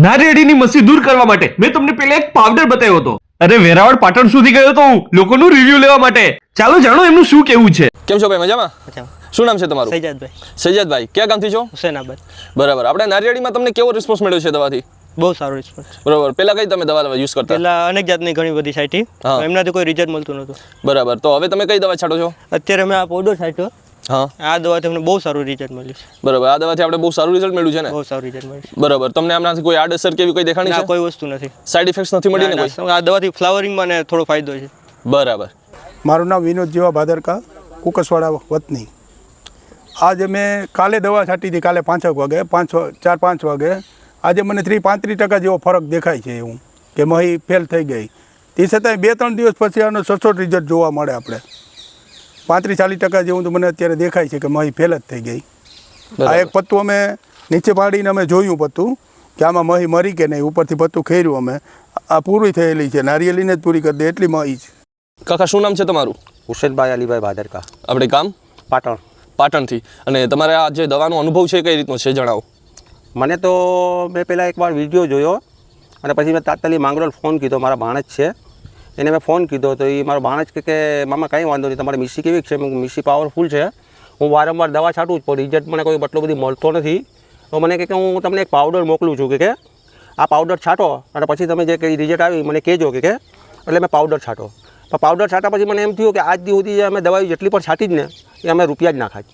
નારિયેળીની મસી દૂર કરવા માટે મેં તમને પહેલા એક પાવડર બતાવ્યો હતો. અરે વેરાવળ પાટણ સુધી ગયો તો હું લોકોનું રિવ્યુ લેવા માટે. ચાલો જાણો એમનું શું કેવું છે. કેમ છો ભાઈ, મજામાં? શું નામ છે તમારું? સૈજાદભાઈ. સૈજાદભાઈ, ક્યાં ગામથી છો? હુસેનાબાદ. બરાબર. આપણે નારિયેળીમાં તમને કેવો રિસ્પોન્સ મળ્યો છે દવાથી? બહુ સારો રિસ્પોન્સ. બરાબર. પહેલા કઈ તમે દવા યુઝ કરતા? પહેલા અનેક જાતની ઘણી બધી સાઈટી, હા. એમનાથી કોઈ રિઝલ્ટ મળતું નહોતું. બરાબર. તો હવે તમે કઈ દવા છાંટો છો? અત્યારે મેં આ પાવડર છાંટ્યો. હા. આ દવાથી અમને બહુ સારું રિઝલ્ટ મળ્યું છે. બરાબર. આ દવાથી આપણે બહુ સારું રિઝલ્ટ મળ્યું છે ને? બહુ સારું રિઝલ્ટ મળ્યું છે. બરાબર. તમને આમનાથી કોઈ આડઅસર કેવી કોઈ દેખાણી ના, છે? કોઈ વસ્તુ નથી. સાઈડ ઇફેક્ટ્સ નથી મળી ને કોઈ? આ દવાથી ફ્લાવરિંગમાં ને થોડો ફાયદો છે. બરાબર. મારું નામ વિનોદ જેવા ભાદરકા, કુકસવાડા વતની. આજે મેં કાલે દવા છાંટી હતી, કાલે 5 વાગે 4-5 વાગે. આજે મને 35% જેવો ફરક દેખાય છે એવું કે મહી ફેલ થઈ ગઈ. તે છતાંય 2-3 દિવસ પછી આનો સચોટ રિઝલ્ટ જોવા મળે આપણે. 35-40% જેવું તો મને અત્યારે દેખાય છે કે મહી ફેલ જ થઈ ગઈ. આ એક પત્તું અમે નીચે પાડીને અમે જોયું પત્તું કે આમાં મહી મરી કે નહીં. ઉપરથી પત્તું ખેર્યું અમે. આ પૂરી થયેલી છે, નારિયેળીને જ પૂરી કરી દે એટલી મહી છે. કાકા શું નામ છે તમારું? હુસેનભાઈ અલીભાઈ ભાદરકા, આપણે ગામ પાટણ. પાટણથી. અને તમારે આ જે દવાનો અનુભવ છે કઈ રીતનો છે જણાવો. મને તો મેં પહેલાં એકવાર વિડીયો જોયો અને પછી મેં તાત્કાલિક માંગરોળ ફોન કીધો. મારા ભાણેજ છે એને મેં ફોન કીધો તો એ મારો ભાણેજ કે મામા કંઈ વાંધો નહીં, તમારે મિસી કેવી છે? મિસી પાવરફુલ છે, હું વારંવાર દવા છાંટું જ પણ રિઝલ્ટ મને કોઈ એટલો બધી મળતો નથી. તો મને કે હું તમને એક પાવડર મોકલું છું કે આ પાવડર છાંટો અને પછી તમે જે કંઈ રિઝલ્ટ આવી મને કહેજો કે એટલે મેં પાવડર છાંટો. તો પાવડર છાંટા પછી મને એમ થયું કે આજ સુધી જે અમે દવાઈ જેટલી પણ છાંટી જ ને એ અમે રૂપિયા જ ના ખાય.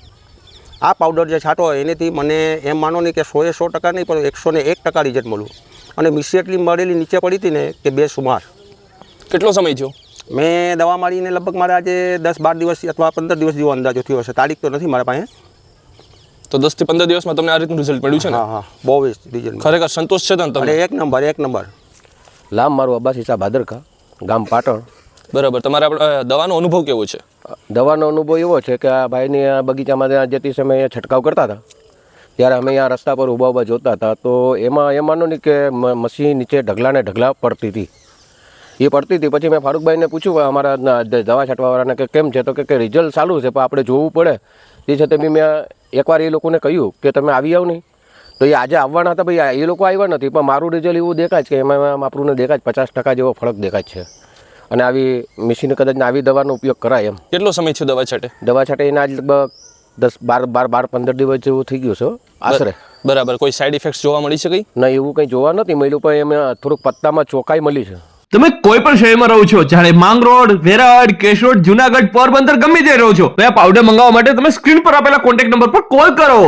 આ પાવડર જે છાંટો એનેથી મને એમ માનો નહીં કે 100% નહીં પણ 101% રિઝલ્ટ મળ્યું. અને મિસી એટલી મળેલી નીચે પડી હતી ને કે 2 સુમાર. કેટલો સમય થયો? મેં દવા મારીને લગભગ મારે આજે 10-12 દિવસ અથવા 15 દિવસ જેવો અંદાજો થયો હશે. તારીખ તો નથી મારા પાસે. તો 10 થી 15 દિવસમાં તમને આ રીતનું રિઝલ્ટ મળ્યું છે ને? હા, બહુ રિઝલ્ટ. ખરેખર સંતોષ છે તમને? એક નંબર. લામ મારું અબ્બાસ ઈસા ભાદરકા, ગામ પાટણ. બરાબર. તમારે દવાનો અનુભવ કેવો છે? દવાનો અનુભવ એવો છે કે આ ભાઈની આ બગીચામાં જતી સમયે છંટકાવ કરતા હતા ત્યારે અમે અહીંયા રસ્તા પર ઊભા જોતા હતા તો એમાં એ માનો નહીં કે મશીન નીચે ઢગલાને ઢગલા પડતી હતી. એ પડતી હતી. પછી મેં ફારૂકભાઈને પૂછ્યું અમારા દવા છાંટવાવાળાને કે કેમ છે? તો કે રિઝલ્ટ સારું છે પણ આપણે જોવું પડે. તે છતાં બી મેં એકવાર એ લોકોને કહ્યું કે તમે આવી આવો નહીં. તો એ આજે આવવાના હતા ભાઈ, એ લોકો આવ્યા નથી પણ મારું રિઝલ્ટ એવું દેખાય છે કે એમાં આપણને દેખાય 50% જેવો ફરક દેખાય છે. અને આવી મશીન કદાચ આવી દવાનો ઉપયોગ કરાય એમ. કેટલો સમય છે દવા છાંટે? દવા છાંટે એના લગભગ 10-12-15 દિવસ જેવું થઈ ગયું છે આશરે. બરાબર. કોઈ સાઈડ ઇફેક્ટ્સ જોવા મળી છે કઈ? ના, એવું કંઈ જોવા નથી મળ્યું પણ એમાં થોડુંક પત્તામાં ચોખાઈ મળી છે. તમે કોઈ પણ શહેરમાં રહો છો, જાણે માંગરોળ, વેરાવળ, કેશોદ, જુનાગઢ, પોરબંદર, ગમે તે રહો છો, તો આ પાવડર મંગાવવા માટે તમે સ્ક્રીન પર આપેલા કોન્ટેક્ટ નંબર પર કોલ કરો.